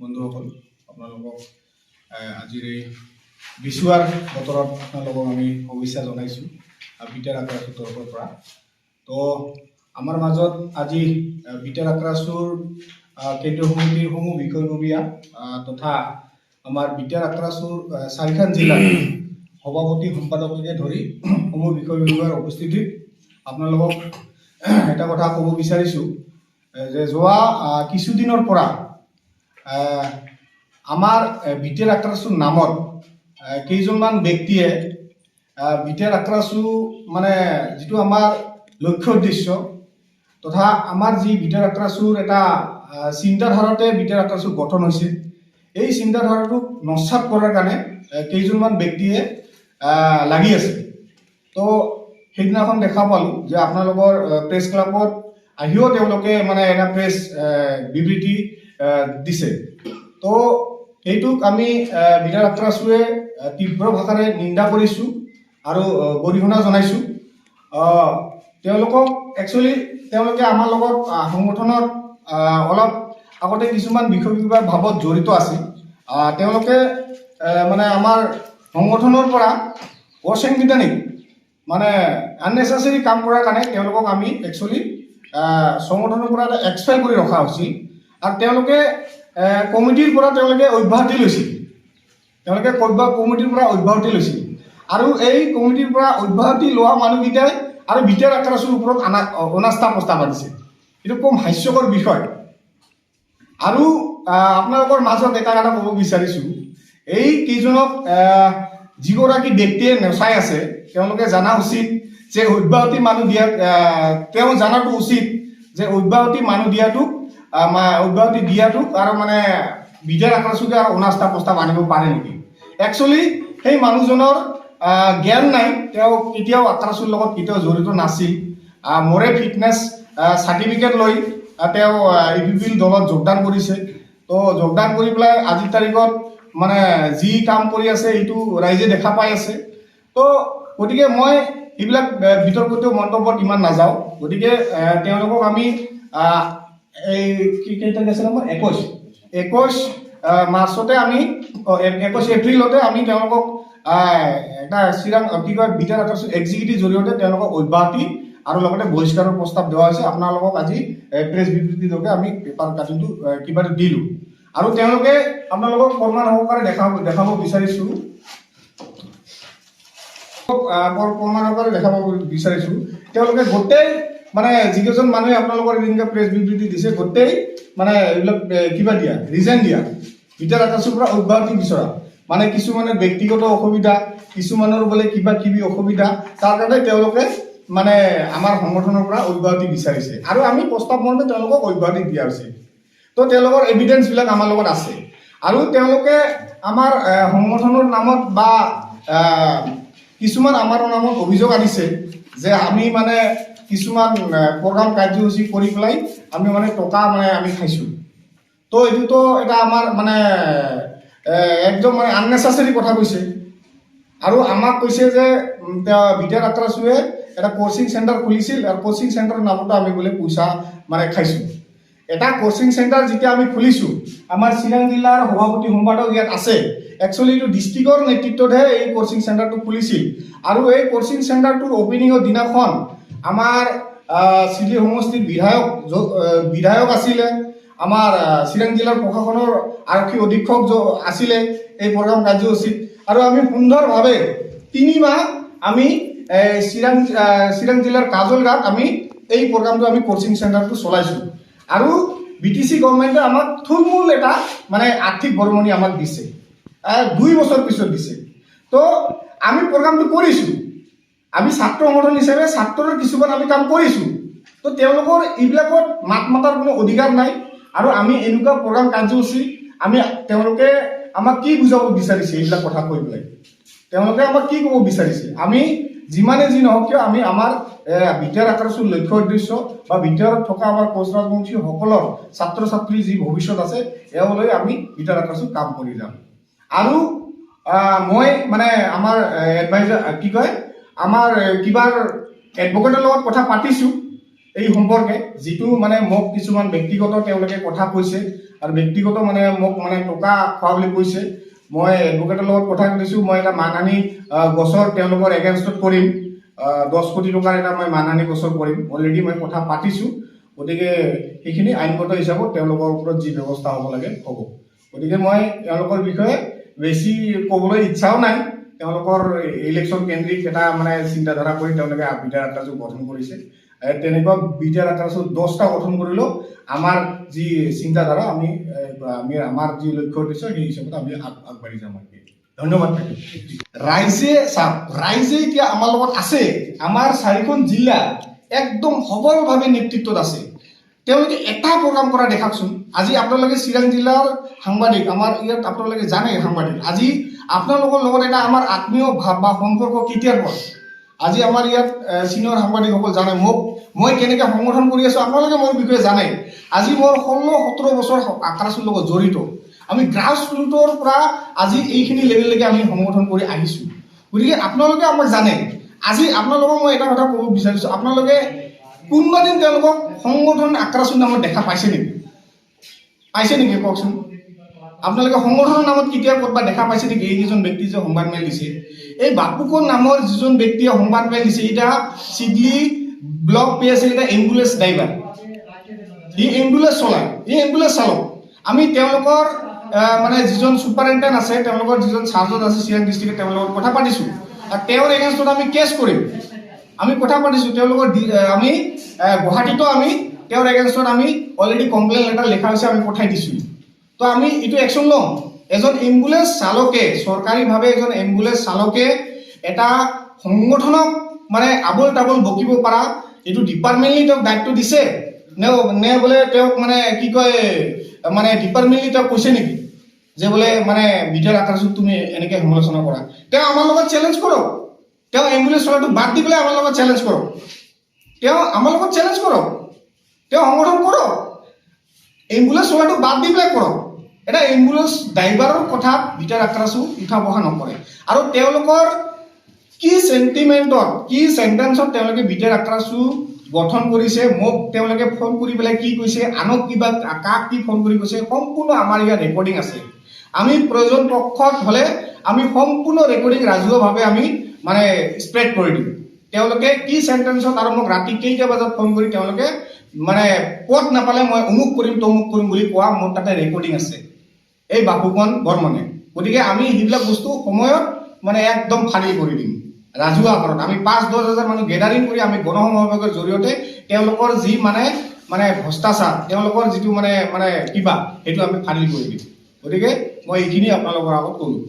বন্ধুসকল, আপোনালোকক আজিৰ এই বিচুৱাৰ বতৰত আপোনালোকক আমি শুভেচ্ছা জনাইছোঁ বিটাৰ আক্ৰাছুৰ তৰফৰ পৰা। তো আমাৰ মাজত আজি বিটাৰ আক্ৰাছুৰ কেন্দ্ৰীয় সমিতিসমূহ বিষয়ববীয়া তথা আমাৰ বিটাৰ আক্ৰাছুৰ 4খন জিলাৰ সভাপতি সম্পাদককে ধৰি সমূহ বিষয়ববীয়াৰ উপস্থিতিত আপোনালোকক এটা কথা ক'ব বিচাৰিছোঁ যে যোৱা কিছুদিনৰ পৰা আমাৰ বিটাৰ আক্ৰাছুৰ নামত কেইজনমান ব্যক্তিয়ে বিটাৰ আক্ৰাছু মানে যিটো আমাৰ লক্ষ্য উদ্দেশ্য তথা আমাৰ যি বিটাৰ আক্ৰাছুৰ এটা চিন্তাধাৰাতে বিটাৰ আক্ৰাছু গঠন হৈছে, এই চিন্তাধাৰাটোক নস্যাৎ কৰাৰ কাৰণে কেইজনমান ব্যক্তিয়ে লাগি আছে। তো সেইদিনাখন দেখা পালোঁ যে আপোনালোকৰ প্ৰেছ ক্লাবত আহিও তেওঁলোকে মানে এটা প্ৰেছ বিবৃতি দিছে। তো সেইটোক আমি বিটাৰ আক্ৰাছুৱে তীব্ৰ ভাষাৰে নিন্দা কৰিছোঁ আৰু গৰিহণা জনাইছোঁ। তেওঁলোকক তেওঁলোকে আমাৰ লগত সংগঠনত অলপ আগতে কিছুমান বিষয়ববীয়াৰ ভাৱত জড়িত আছিল। তেওঁলোকে মানে আমাৰ সংগঠনৰ পৰা অসাংবিধানিক মানে আননেচেচাৰী কাম কৰাৰ কাৰণে তেওঁলোকক আমি সংগঠনৰ পৰা এটা এক্সপেল কৰি ৰখা হৈছিল আৰু তেওঁলোকে কমিটিৰ পৰা তেওঁলোকে অব্যাহতি লৈছিল। আৰু এই কমিটিৰ পৰা অব্যাহতি লোৱা মানুহকেইটাই আৰু বিটাৰ আক্ৰাছুৰ ওপৰত অনাস্থা প্ৰস্তাৱ আনিছে। এইটো কম হাস্যকৰ বিষয়। আৰু আপোনালোকৰ মাজত এটা ক'ব বিচাৰিছোঁ, এই কেইজনক যিগৰাকী ব্যক্তিয়ে নচাই আছে তেওঁলোকে জনা উচিত যে অব্যাহতি মানুহ দিয়া তেওঁ জনাটো উচিত যে অব্যাহতি মানুহ দিয়াটোক আৰু মানে বিটাৰ আক্ৰাছুকে আৰু অনাস্থা প্ৰস্তাৱ আনিব পাৰে নেকি। একচুৱেলি সেই মানুহজনৰ জ্ঞান নাই, তেওঁ কেতিয়াও আক্ৰাছুৰ লগত কেতিয়াও জড়িত নাছিল। মোৰে ফিটনেছ চাৰ্টিফিকেট লৈ তেওঁ ABP দলত যোগদান কৰিছে। তো যোগদান কৰি পেলাই আজিৰ তাৰিখত মানে যি কাম কৰি আছে এইটো ৰাইজে দেখা পাই আছে। তো গতিকে মই এইবিলাক বিতৰ্কিত মন্তব্যত ইমান নাযাওঁ। গতিকে তেওঁলোকক আমি এই কেইটা আছিল আমাৰ 21 মাৰ্চতে আমি 21 এপ্ৰিলতে আমি তেওঁলোকক এটা বিটাৰ আক্ৰাছুৰ এক্সিকিউটিভ জৰিয়তে তেওঁলোকক অব্যাহতি আৰু লগতে বহিষ্কাৰৰ প্ৰস্তাৱ দিয়া হৈছে। আপোনালোকক আজি প্ৰেছ বিবৃতিৰ যোগে আমি পেপাৰ কাটিংটো কিবা দিলোঁ আৰু তেওঁলোকে আপোনালোকক প্ৰমাণ সহকাৰে দেখাব বিচাৰিছোঁ তেওঁলোকে গোটেই মানে যিকেইজন মানুহে আপোনালোকৰ এনেকৈ প্ৰেছ বিবৃতি দিছে গোটেই মানে এইবিলাক ৰিজাইন দিয়া বিটাৰ আক্ৰাছুৰ পৰা অব্যাহতি বিচৰা, মানে কিছুমানৰ ব্যক্তিগত অসুবিধা, কিছুমানৰ বোলে কিবা কিবি অসুবিধা, তাৰ কাৰণে তেওঁলোকে মানে আমাৰ সংগঠনৰ পৰা অব্যাহতি বিচাৰিছে আৰু আমি প্ৰস্তাৱ মৰ্মে তেওঁলোকক অব্যাহতি দিয়া হৈছে। তো তেওঁলোকৰ এভিডেন্সবিলাক আমাৰ লগত আছে আৰু তেওঁলোকে আমাৰ সংগঠনৰ নামত বা কিছুমান আমাৰ নামত অভিযোগ আনিছে যে আমি মানে কিছুমান প্ৰগ্ৰাম কাৰ্যসূচী কৰি পেলাই আমি মানে টকা মানে আমি খাইছোঁ। তো এইটোতো এটা আমাৰ মানে একদম মানে আননেচেচাৰী কথা কৈছে আৰু আমাক কৈছে যে বিটাৰ আক্ৰাছুৱে এটা কোচিং চেণ্টাৰ খুলিছিল আৰু কোচিং চেণ্টাৰৰ নামতো আমি বোলে পইচা মানে খাইছোঁ। এটা কোচিং চেণ্টাৰ যেতিয়া আমি খুলিছোঁ, আমাৰ চিৰাং জিলাৰ সভাপতি সম্পাদক ইয়াত আছে। একচুৱেলি এইটো ডিষ্ট্ৰিক্টৰ নেতৃত্বতহে এই কোচিং চেণ্টাৰটো খুলিছিল আৰু এই কোচিং চেণ্টাৰটোৰ অপেনিঙৰ দিনাখন আমাৰ চিলি সমষ্টিৰ বিধায়ক আছিলে, আমাৰ চিৰাং জিলাৰ প্ৰশাসনৰ আৰক্ষী অধীক্ষক আছিলে এই প্ৰগ্ৰাম কাৰ্যসূচীত আৰু আমি সুন্দৰভাৱে 3 মাহ আমি চিৰাং জিলাৰ কাজলগাঁৱত আমি এই প্ৰগ্ৰামটো আমি কোচিং চেণ্টাৰটো চলাইছোঁ আৰু BTC গভৰ্ণমেণ্টে আমাক থুলমূল এটা মানে আৰ্থিক বৰঙণি আমাক দিছে, 2 বছৰ পিছত দিছে। তো আমি প্ৰগ্ৰামটো কৰিছোঁ, আমি ছাত্ৰ সংগঠন হিচাপে ছাত্ৰৰ কিছুমান আমি কাম কৰিছোঁ। তো তেওঁলোকৰ এইবিলাকত মাত মাতাৰ কোনো অধিকাৰ নাই আৰু আমি এনেকুৱা প্ৰগ্ৰাম কাৰ্যসূচী তেওঁলোকে আমাক কি বুজাব বিচাৰিছে এইবিলাক কথা কৈ পেলাই, তেওঁলোকে আমাক কি ক'ব বিচাৰিছে। আমি যিমানে যি নহওক কিয় আমি আমাৰ বিটাৰ আক্ৰাছুৰ লক্ষ্য উদ্দেশ্য বা বিটাৰত থকা আমাৰ কোচ ৰাজবংশীসকলৰ ছাত্ৰ ছাত্ৰীৰ যি ভৱিষ্যত আছে এওঁলৈ আমি বিটাৰ আক্ৰাছুৰ কাম কৰি যাম। আৰু মই মানে আমাৰ এডভাইজাৰ আমাৰ কিবাৰ এডভকেটৰ লগত কথা পাতিছোঁ এই সম্পৰ্কে, যিটো মানে মোক কিছুমান ব্যক্তিগত তেওঁলোকে কথা কৈছে আৰু ব্যক্তিগত মানে মোক মানে টকা খোৱা বুলি কৈছে। মই এডভকেটৰ লগত কথা পাতিছোঁ, মই এটা মানহানি গোচৰ তেওঁলোকৰ এগেইনষ্টত কৰিম, 10 কোটি টকাৰ এটা মই মানহানি গোচৰ কৰিম। অলৰেডি মই কথা পাতিছোঁ। গতিকে সেইখিনি আইনগত হিচাপত তেওঁলোকৰ ওপৰত যি ব্যৱস্থা হ'ব লাগে হ'ব। গতিকে মই তেওঁলোকৰ বিষয়ে বেছি ক'বলৈ ইচ্ছাও নাই। তেওঁলোকৰ ইলেকশ্যন কেন্দ্ৰিক এটা মানে চিন্তাধাৰা কৰি তেওঁলোকে বিটাৰ আখৰাজোঁট গঠন কৰিছে। তেনেকুৱা বিটাৰ আখৰাজোঁট 10টা গঠন কৰিলেও আমাৰ যি চিন্তাধাৰা আমি আমাৰ যি লক্ষ্য উদ্দেশ্য সেই হিচাপত আমি আগবাঢ়ি যাম। ধন্যবাদ। ৰাইজে চাওক, ৰাইজে এতিয়া আমাৰ লগত আছে। আমাৰ 4খন জিলা একদম সবলভাৱে নেতৃত্বত আছে। তেওঁলোকে এটা প্ৰগ্ৰাম কৰা দেখাকচোন। আজি আপোনালোকে চিৰাং জিলাৰ সাংবাদিক, আমাৰ ইয়াত আপোনালোকে জানে সাংবাদিক। আজি আপোনালোকৰ লগত এটা আমাৰ আত্মীয় ভাৱ বা সম্পৰ্ক কেতিয়াৰ পৰা। আজি আমাৰ ইয়াত চিনিয়ৰ সাংবাদিকসকল জানে মই কেনেকৈ সংগঠন কৰি আছোঁ, আপোনালোকে মোৰ বিষয়ে জানে। আজি মোৰ 16-17 বছৰ আখৰাজোঁটৰ লগত জড়িত। আমি গ্ৰাছ ৰুটৰ পৰা আজি এইখিনি লেভেললৈকে আমি সংগঠন কৰি আহিছোঁ। গতিকে আপোনালোকে আমাক জানে। আজি আপোনালোকক মই এটা কথা ক'ব বিচাৰিছোঁ, আপোনালোকে কোনোবা দিন তেওঁলোকক সংগঠন আখৰাজোঁট নামত দেখা পাইছে নেকি? পাইছে নেকি কওকচোন? আপোনালোকে সংগঠনৰ নামত কেতিয়া ক'ৰবাত দেখা পাইছে নেকি? এইকেইজন ব্যক্তি যে সংবাদ মেল দিছে, এই বাপুকন নামৰ যিজন ব্যক্তিয়ে সংবাদ মেল দিছে, এতিয়া চিডলি ব্লক PSL এটা এম্বুলেন্স ড্ৰাইভাৰ, ই এম্বুলেন্স চলায়, ই এম্বুলেন্স চালক। আমি তেওঁলোকৰ মানে যিজন ছুপাৰিণ্টেণ্ডেণ্ট আছে, তেওঁলোকৰ যিজন চাৰ্জত আছে চিৰাং ডিষ্ট্ৰিক্টে, তেওঁৰ লগত কথা পাতিছোঁ। আৰু তেওঁৰ এগেইনষ্টত আমি কেছ কৰিম। আমি কথা পাতিছোঁ তেওঁলোকৰ, আমি গুৱাহাটীতো আমি তেওঁৰ এগেইনষ্টত আমি অলৰেডি কমপ্লেইন লেটাৰ লিখা হৈছে, আমি পঠাই দিছোঁ। তো আমি এইটো একশ্যন ল'ম। এজন এম্বুলেন্স চালকে, চৰকাৰীভাৱে এজন এম্বুলেন্স চালকে এটা সংগঠনক মানে আবল তাবল বকিব পৰা এইটো ডিপাৰ্টমেণ্টলি তেওঁক দায়িত্ব দিছে নে বোলে তেওঁক মানে কি কয় মানে ডিপাৰ্টমেণ্টলি তেওঁক কৈছে নেকি যে বোলে মানে বিটাৰ আখৰাজোঁট তুমি এনেকৈ সমালোচনা কৰা? তেওঁ আমাৰ লগত চেলেঞ্জ কৰক। তেওঁ এম্বুলেন্স চলাটো বাদ দি পেলাই আমাৰ লগত চেলেঞ্জ কৰক। তেওঁ আমাৰ লগত চেলেঞ্জ কৰক। তেওঁ সংগঠন কৰক। এম্বুলেন্স চলাটো বাদ দি পেলাই কৰক। এটা এম্বুলেন্স ড্ৰাইভাৰৰ কথা বিটাৰ আখৰাজোঁট উঠা বহা নকৰে। আৰু তেওঁলোকৰ কি চেণ্টিমেণ্টত, কি চেণ্টেন্সত তেওঁলোকে বিটাৰ আখৰাজোঁট গঠন কৰিছে, মোক তেওঁলোকে ফোন কৰি পেলাই কি কৈছে, আনক কিবা কাক কি ফোন কৰি কৈছে, সম্পূৰ্ণ আমাৰ ইয়াত ৰেকৰ্ডিং আছে। আমি প্ৰয়োজন পক্ষত হ'লে আমি সম্পূৰ্ণ ৰেকৰ্ডিং ৰাজহুৱাভাৱে আমি মানে স্প্ৰেড কৰি দিম। তেওঁলোকে কি চেণ্টেন্সত আৰু মোক ৰাতি কেইটা বজাত ফোন কৰি তেওঁলোকে মানে পদ নাপালে মই অমুক কৰিম তমুক কৰিম বুলি কোৱা মোৰ তাতে ৰেকৰ্ডিং আছে, এই বাপুকন বৰ্মনে। গতিকে আমি সেইবিলাক বস্তু সময়ত মানে একদম ফালি কৰি দিম ৰাজহুৱা ঘৰত। আমি 5-10 হাজাৰ মানুহ গেডাৰিং কৰি আমি গণসমাৱেশৰ জৰিয়তে তেওঁলোকৰ যি মানে ভ্ৰষ্টাচাৰ, তেওঁলোকৰ যিটো মানে কিবা সেইটো আমি ফালি কৰি দিম। গতিকে মই এইখিনি আপোনালোকৰ আগত ক'লোঁ।